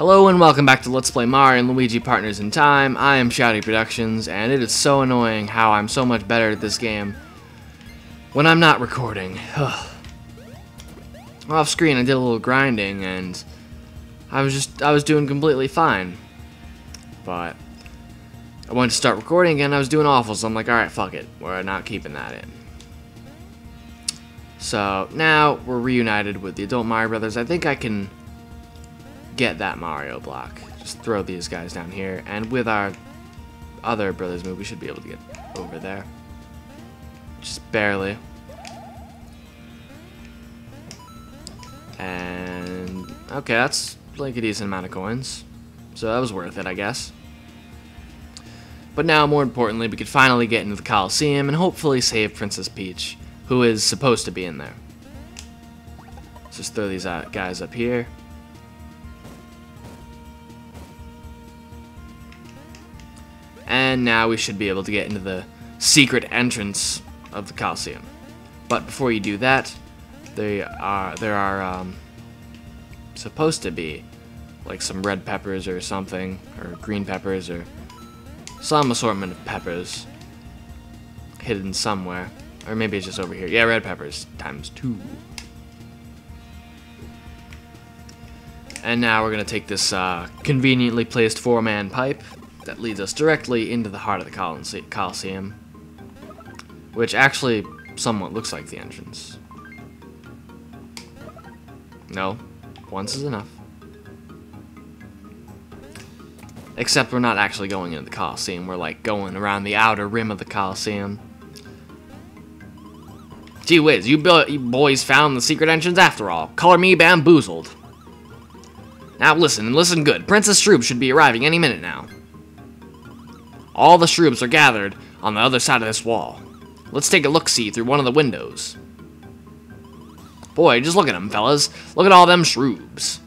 Hello and welcome back to Let's Play Mario and Luigi Partners in Time. I am Shouty Productions, and it is so annoying how I'm so much better at this game when I'm not recording. Off screen I did a little grinding and I was doing completely fine. But I wanted to start recording again, I was doing awful, so I'm like, alright, fuck it. We're not keeping that in. So now we're reunited with the adult Mario Brothers. I think I can get that Mario block. Just throw these guys down here, and with our other brothers move, we should be able to get over there. Just barely. And okay, that's like a decent amount of coins. So that was worth it, I guess. But now, more importantly, we could finally get into the Coliseum and hopefully save Princess Peach, who is supposed to be in there. Let's just throw these guys up here. And now we should be able to get into the secret entrance of the Coliseum. But before you do that, there are supposed to be like some red peppers or something, or green peppers, or some assortment of peppers hidden somewhere. Or maybe it's just over here. Yeah, red peppers times 2. And now we're going to take this conveniently placed 4-man pipe that leads us directly into the heart of the Coliseum, which actually somewhat looks like the entrance. No, once is enough. Except we're not actually going into the Coliseum, we're like going around the outer rim of the Coliseum. Gee whiz, you boys found the secret entrance after all. Color me bamboozled. Now listen, and listen good. Princess Shroob should be arriving any minute now. All the Shroobs are gathered on the other side of this wall. Let's take a look-see through one of the windows. Boy, just look at them, fellas. Look at all them Shroobs.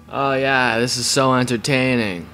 Oh yeah, this is so entertaining.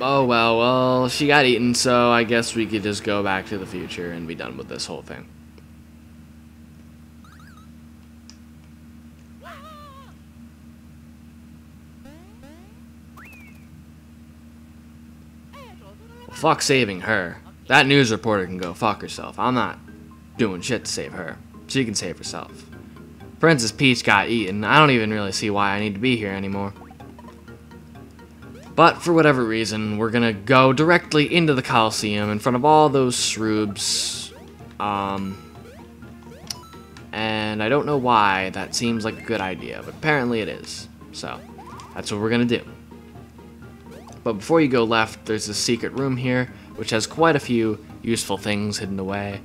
Oh well, she got eaten, so I guess we could just go back to the future and be done with this whole thing. Well, fuck saving her. That news reporter can go fuck herself. I'm not doing shit to save her. She can save herself. Princess Peach got eaten. I don't even really see why I need to be here anymore. But for whatever reason, we're gonna go directly into the Coliseum in front of all those Shroobs. And I don't know why that seems like a good idea, but apparently it is. So, that's what we're gonna do. But before you go left, there's a secret room here, which has quite a few useful things hidden away.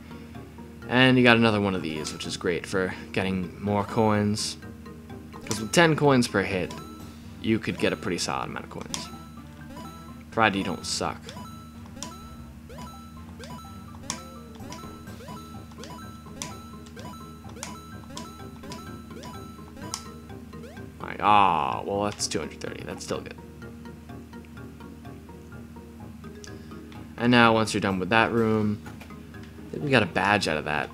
And you got another one of these, which is great for getting more coins. Because with 10 coins per hit, you could get a pretty solid amount of coins. Provided you don't suck. Ah, well, that's 230. That's still good. And now, once you're done with that room, I think we got a badge out of that.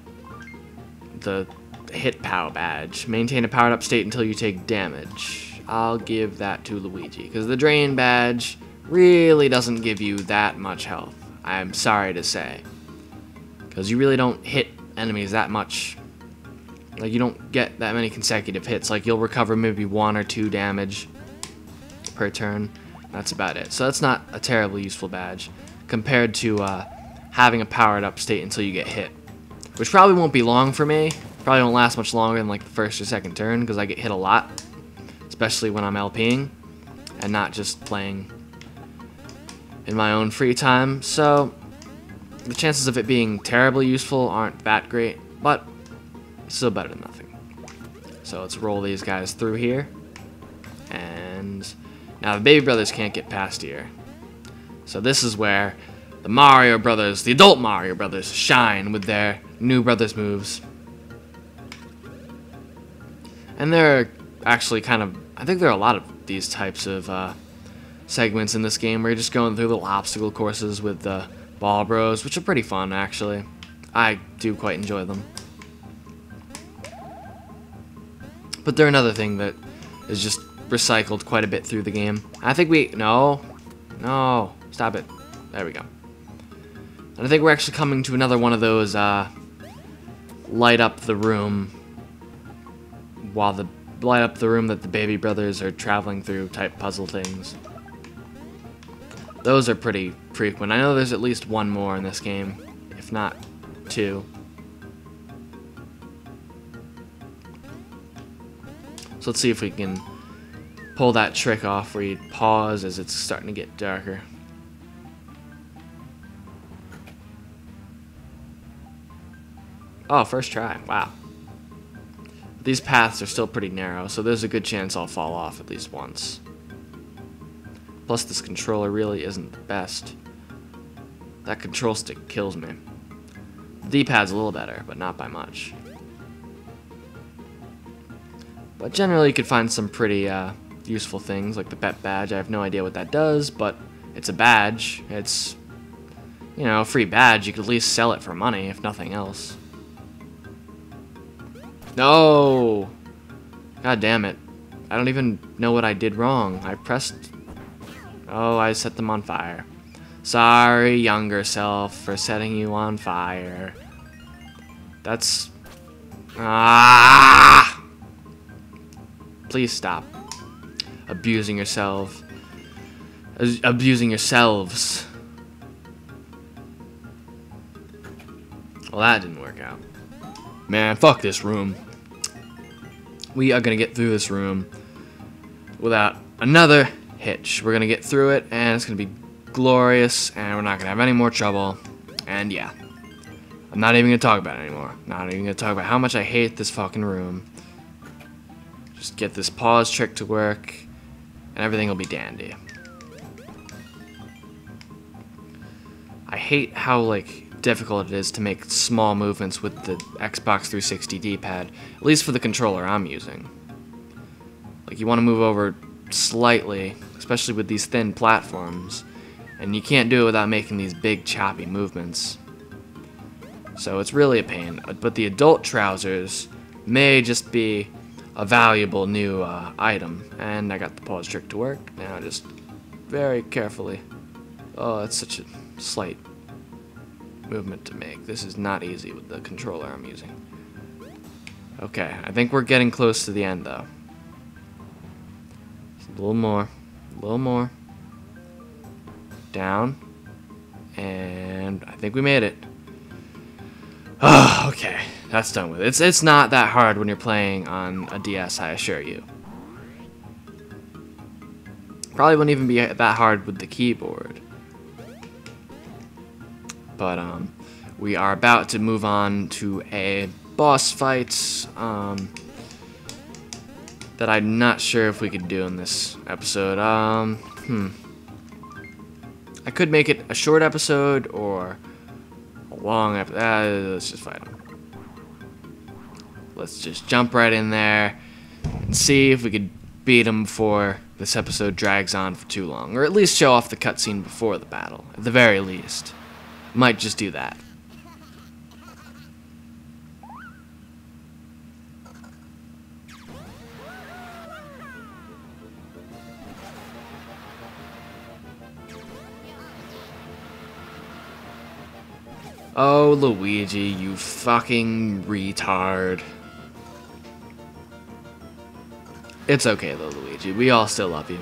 The hit POW badge. Maintain a powered up state until you take damage. I'll give that to Luigi, because the drain badge really doesn't give you that much health. I'm sorry to say. Because you really don't hit enemies that much. Like, you don't get that many consecutive hits. Like, you'll recover maybe 1 or 2 damage per turn. That's about it. So that's not a terribly useful badge compared to having a powered up state until you get hit. Which probably won't be long for me. Probably won't last much longer than like the first or second turn because I get hit a lot. Especially when I'm LPing and not just playing in my own free time. So the chances of it being terribly useful aren't that great. But still better than nothing. So let's roll these guys through here. And now the baby brothers can't get past here. So this is where the Mario brothers, the adult Mario brothers, shine with their new brothers moves. And there are actually kind of, I think there are a lot of these types of segments in this game where you're just going through little obstacle courses with the Ball Bros, which are pretty fun actually. I do quite enjoy them. But they're another thing that is just recycled quite a bit through the game. I think no, stop it. There we go. And I think we're actually coming to another one of those light up the room that the baby brothers are traveling through type puzzle things. Those are pretty frequent. I know there's at least one more in this game, if not 2. So let's see if we can pull that trick off where you pause as it's starting to get darker. Oh, first try. Wow. These paths are still pretty narrow, so there's a good chance I'll fall off at least once. Plus, this controller really isn't the best. That control stick kills me. The D-pad's a little better, but not by much. But generally, you could find some pretty useful things, like the pet badge. I have no idea what that does, but it's a badge. It's, you know, a free badge. You could at least sell it for money, if nothing else. No! God damn it. I don't even know what I did wrong. I pressed... Oh, I set them on fire. Sorry, younger self, for setting you on fire. That's... Ah! Please stop. Abusing yourself. Abusing yourselves. Well, that didn't work out. Man, fuck this room. We are gonna get through this room without another hitch. We're gonna get through it, and it's gonna be glorious, and we're not gonna have any more trouble. And yeah, I'm not even gonna talk about it anymore. Not even gonna talk about how much I hate this fucking room. Just get this pause trick to work, and everything will be dandy. I hate how, like, difficult it is to make small movements with the Xbox 360 D-pad, at least for the controller I'm using. Like, you want to move over slightly, especially with these thin platforms, and you can't do it without making these big choppy movements. So it's really a pain, but the adult trousers may just be a valuable new item. And I got the pause trick to work. Now just very carefully. Oh, that's such a slight movement to make. This is not easy with the controller I'm using. Okay, I think we're getting close to the end though. Just a little more. A little more. Down. And I think we made it. Oh, okay. That's done with it. It's not that hard when you're playing on a DS, I assure you. Probably wouldn't even be that hard with the keyboard. but we are about to move on to a boss fight that I'm not sure if we could do in this episode. I could make it a short episode or a long episode. Let's just fight him. Let's just jump right in there and see if we could beat him before this episode drags on for too long. Or at least show off the cutscene before the battle, at the very least. Might just do that. Oh, Luigi, you fucking retard. It's okay though, Luigi. We all still love you.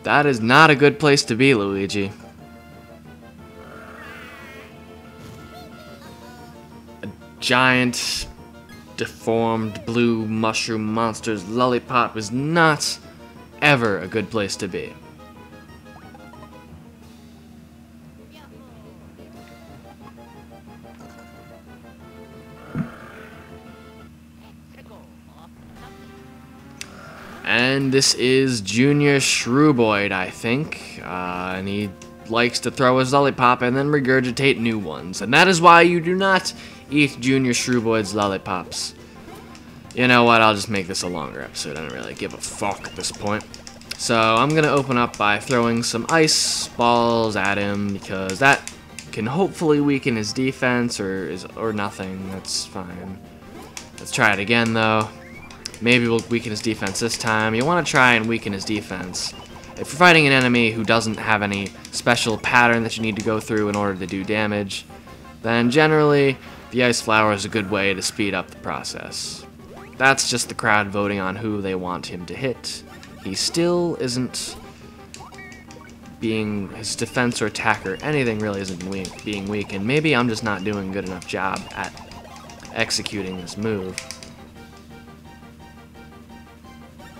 That is not a good place to be, Luigi. A giant, deformed blue mushroom monster's lollipop is not ever a good place to be. And this is Junior Shrooboid, I think, and he likes to throw his lollipop and then regurgitate new ones, and that is why you do not eat Junior Shrooboid's lollipops. You know what, I'll just make this a longer episode. I don't really give a fuck at this point. So I'm gonna open up by throwing some ice balls at him, because that can hopefully weaken his defense, or nothing. That's fine. Let's try it again though. Maybe we'll weaken his defense this time. You want to try and weaken his defense. If you're fighting an enemy who doesn't have any special pattern that you need to go through in order to do damage, then generally the ice flower is a good way to speed up the process. That's just the crowd voting on who they want him to hit. He still isn't being, his defense or attack or anything really isn't being weakened. Maybe I'm just not doing a good enough job at executing this move.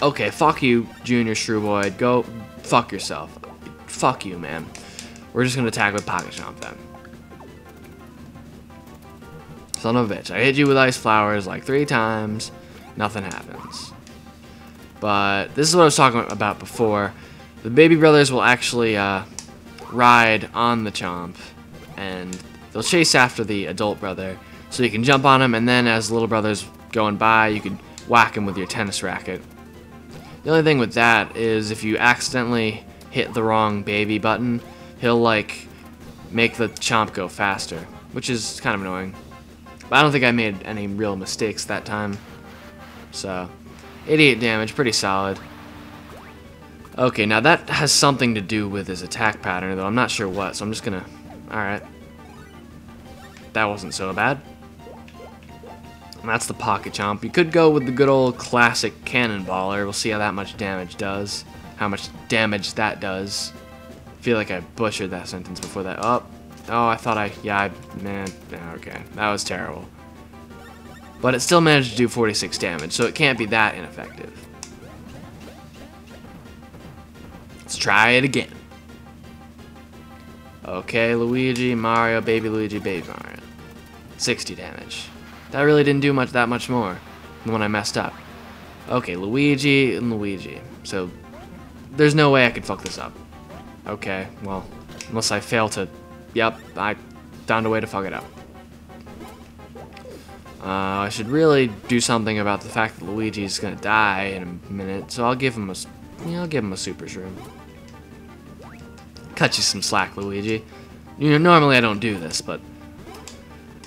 Okay, fuck you, Junior Shrooboid. Go fuck yourself. Fuck you, man. We're just gonna attack with Pocket Chomp then. Son of a bitch. I hit you with ice flowers like 3 times. Nothing happens. But this is what I was talking about before. The baby brothers will actually ride on the Chomp, and they'll chase after the adult brother. So you can jump on him, and then as the little brother's going by, you can whack him with your tennis racket. The only thing with that is if you accidentally hit the wrong baby button, he'll like make the Chomp go faster, which is kind of annoying. But I don't think I made any real mistakes that time. So, 88 damage, pretty solid. Okay, now that has something to do with his attack pattern, though I'm not sure what, so I'm just gonna... Alright. That wasn't so bad. And that's the Pocket Chomp. You could go with the good old classic Cannonballer. We'll see how that much damage does. How much damage that does. I feel like I butchered that sentence before that. Oh, I thought man, okay. That was terrible. But it still managed to do 46 damage, so it can't be that ineffective. Let's try it again. Okay, Luigi, Mario, baby Luigi, baby Mario. 60 damage. That really didn't do that much more than when I messed up. Okay, Luigi and Luigi. So, there's no way I could fuck this up. Okay, well, unless I fail to... Yep, I found a way to fuck it up. I should really do something about the fact that Luigi's gonna die in a minute, so I'll give him a Super Shroom. Cut you some slack, Luigi. You know, normally I don't do this, but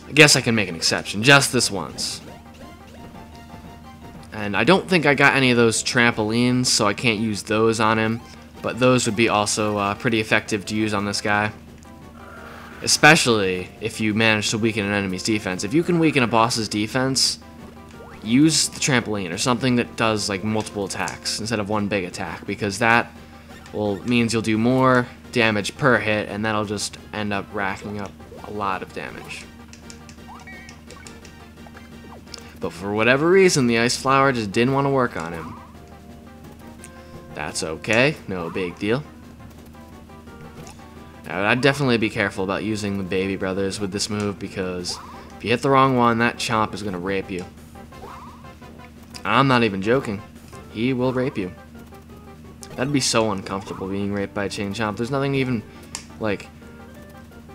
I guess I can make an exception, just this once. And I don't think I got any of those trampolines, so I can't use those on him, but those would be also pretty effective to use on this guy. Especially if you manage to weaken an enemy's defense. If you can weaken a boss's defense, use the trampoline or something that does like multiple attacks instead of one big attack, because that means you'll do more damage per hit, and that'll just end up racking up a lot of damage. But for whatever reason, the ice flower just didn't want to work on him. That's okay, no big deal. Now, I'd definitely be careful about using the baby brothers with this move, because if you hit the wrong one, that chomp is going to rape you. I'm not even joking. He will rape you. That'd be so uncomfortable, being raped by a chain chomp. There's nothing even, like...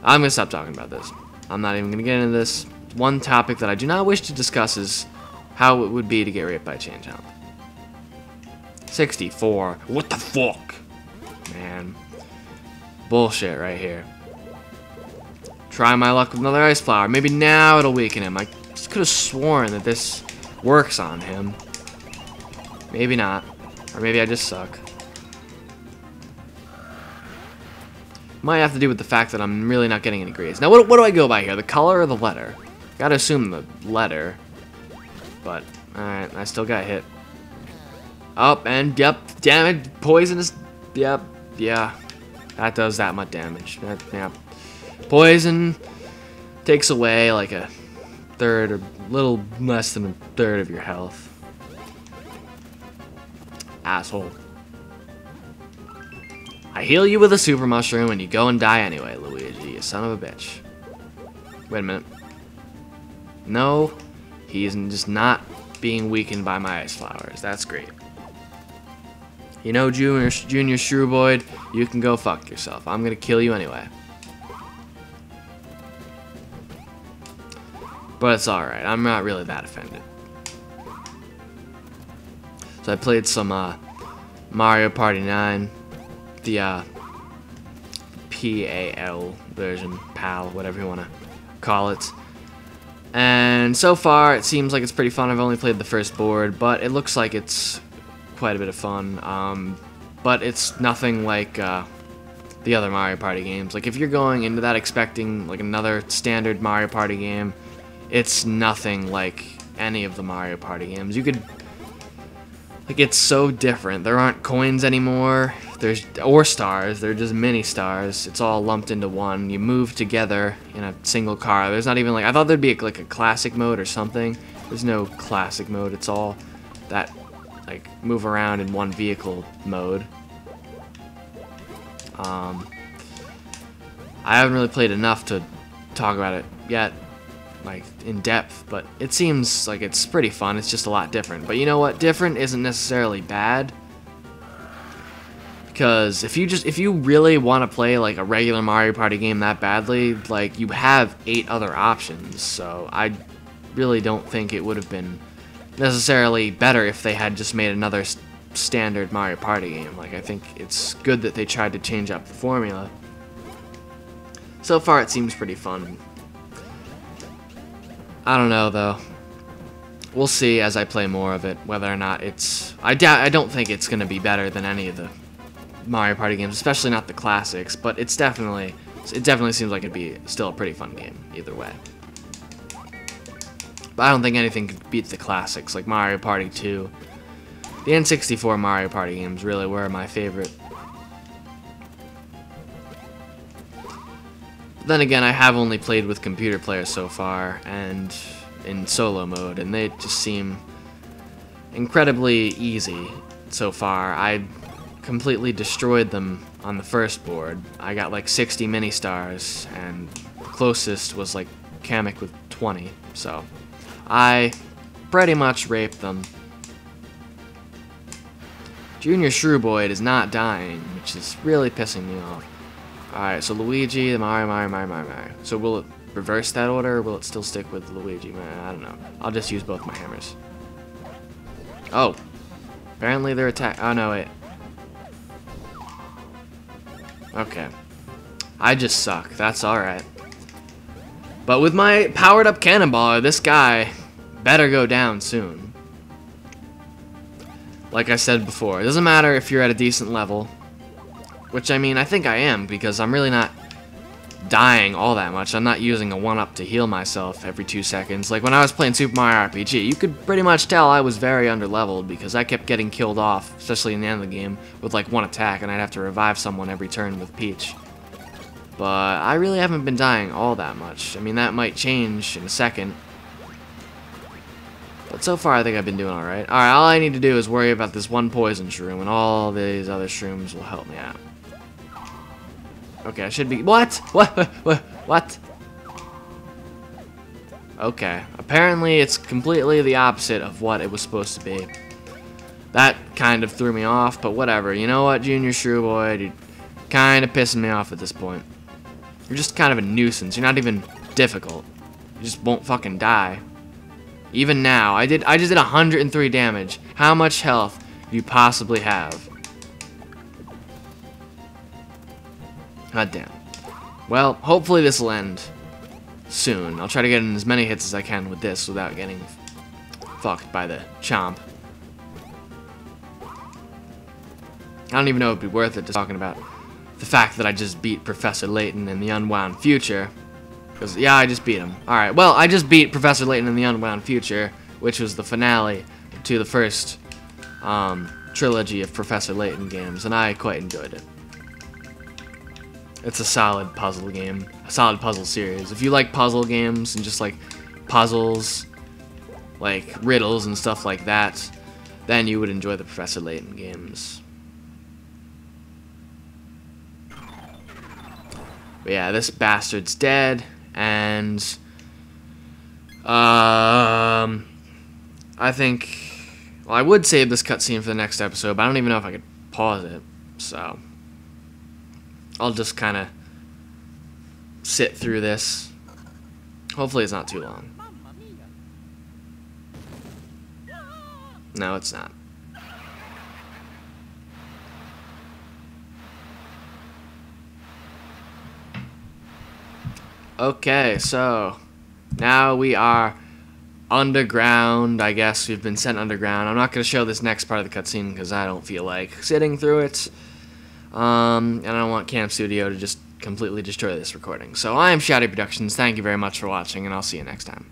I'm going to stop talking about this. I'm not even going to get into this. One topic that I do not wish to discuss is how it would be to get raped by a chain chomp. 64. What the fuck? Man. Bullshit right here. Try my luck with another ice flower. Maybe now it'll weaken him. I just could have sworn that this works on him. Maybe not. Or maybe I just suck. Might have to do with the fact that I'm really not getting any grades. Now, what do I go by here? The color or the letter? Gotta assume the letter. But, alright, I still got hit. Up, and yep, damage, poisonous, yep, yeah. That does that much damage. Yep. Poison takes away like a third or little less than a third of your health. Asshole. I heal you with a super mushroom and you go and die anyway, Luigi, you son of a bitch. Wait a minute. No, he's just not being weakened by my ice flowers. That's great. You know, Junior Shrooboid, you can go fuck yourself. I'm gonna kill you anyway. But it's alright. I'm not really that offended. So I played some Mario Party 9. The PAL version, PAL, whatever you want to call it. And so far, it seems like it's pretty fun. I've only played the first board, but it looks like it's quite a bit of fun. But it's nothing like the other Mario Party games. Like, if you're going into that expecting like another standard Mario Party game, it's nothing like any of the Mario Party games. You could... Like, it's so different. There aren't coins anymore. Or stars. They're just mini stars. It's all lumped into one. You move together in a single car. There's not even like... I thought there'd be like a classic mode or something. There's no classic mode. It's all that, like, move around in one vehicle mode. I haven't really played enough to talk about it yet, like, in depth, but it seems like it's pretty fun. It's just a lot different. But you know what? Different isn't necessarily bad, because if you really want to play like a regular Mario Party game that badly, like, you have 8 other options. So I really don't think it would have been necessarily better if they had just made another standard Mario Party game. Like, I think it's good that they tried to change up the formula. So far, it seems pretty fun. I don't know, though. We'll see as I play more of it, whether or not it's... I don't think it's going to be better than any of the Mario Party games, especially not the classics, but it definitely seems like it'd be still a pretty fun game, either way. But I don't think anything could beat the classics, like Mario Party 2. The N64 Mario Party games really were my favorite. Then again, I have only played with computer players so far, and in solo mode, and they just seem incredibly easy so far. I completely destroyed them on the first board. I got like 60 mini stars, and the closest was like Kamek with 20, so I pretty much raped them. Junior Shrooboid is not dying, which is really pissing me off. Alright, so Luigi, Mario. So will it reverse that order, or will it still stick with Luigi? I don't know. I'll just use both my hammers. Oh. Apparently they're attack... Oh, no, wait. Okay. I just suck. That's alright. But with my powered-up cannonballer, this guy better go down soon. Like I said before, it doesn't matter if you're at a decent level. Which, I mean, I think I am, because I'm really not dying all that much. I'm not using a 1-up to heal myself every 2 seconds. Like, when I was playing Super Mario RPG, you could pretty much tell I was very underleveled, because I kept getting killed off, especially in the end of the game, with like 1 attack, and I'd have to revive someone every turn with Peach. But I really haven't been dying all that much. I mean, that might change in a second. But so far, I think I've been doing alright. Alright, all I need to do is worry about this one poison shroom, and all these other shrooms will help me out. Okay, I should be... What? What? Okay, apparently it's completely the opposite of what it was supposed to be. That kind of threw me off, but whatever. You know what, Junior Shrooboid? You're kind of pissing me off at this point. You're just kind of a nuisance. You're not even difficult. You just won't fucking die. Even now, I just did 103 damage. How much health do you possibly have? God damn. Well, hopefully this will end soon. I'll try to get in as many hits as I can with this without getting fucked by the chomp. I don't even know if it'd be worth it just talking about the fact that I just beat Professor Layton in the Unwound Future. Because, yeah, I just beat him. Alright, well, I just beat Professor Layton in the Unwound Future, which was the finale to the first trilogy of Professor Layton games, and I quite enjoyed it. It's a solid puzzle game, a solid puzzle series. If you like puzzle games and just like puzzles, like riddles and stuff like that, then you would enjoy the Professor Layton games. But yeah, this bastard's dead, and I think, well, I would save this cutscene for the next episode, but I don't even know if I could pause it, so I'll just kind of sit through this. Hopefully it's not too long. No, it's not. Okay, so now we are underground. I guess we've been sent underground. I'm not going to show this next part of the cutscene because I don't feel like sitting through it. And I don't want Camp Studio to just completely destroy this recording. So I am Shouty Productions. Thank you very much for watching, and I'll see you next time.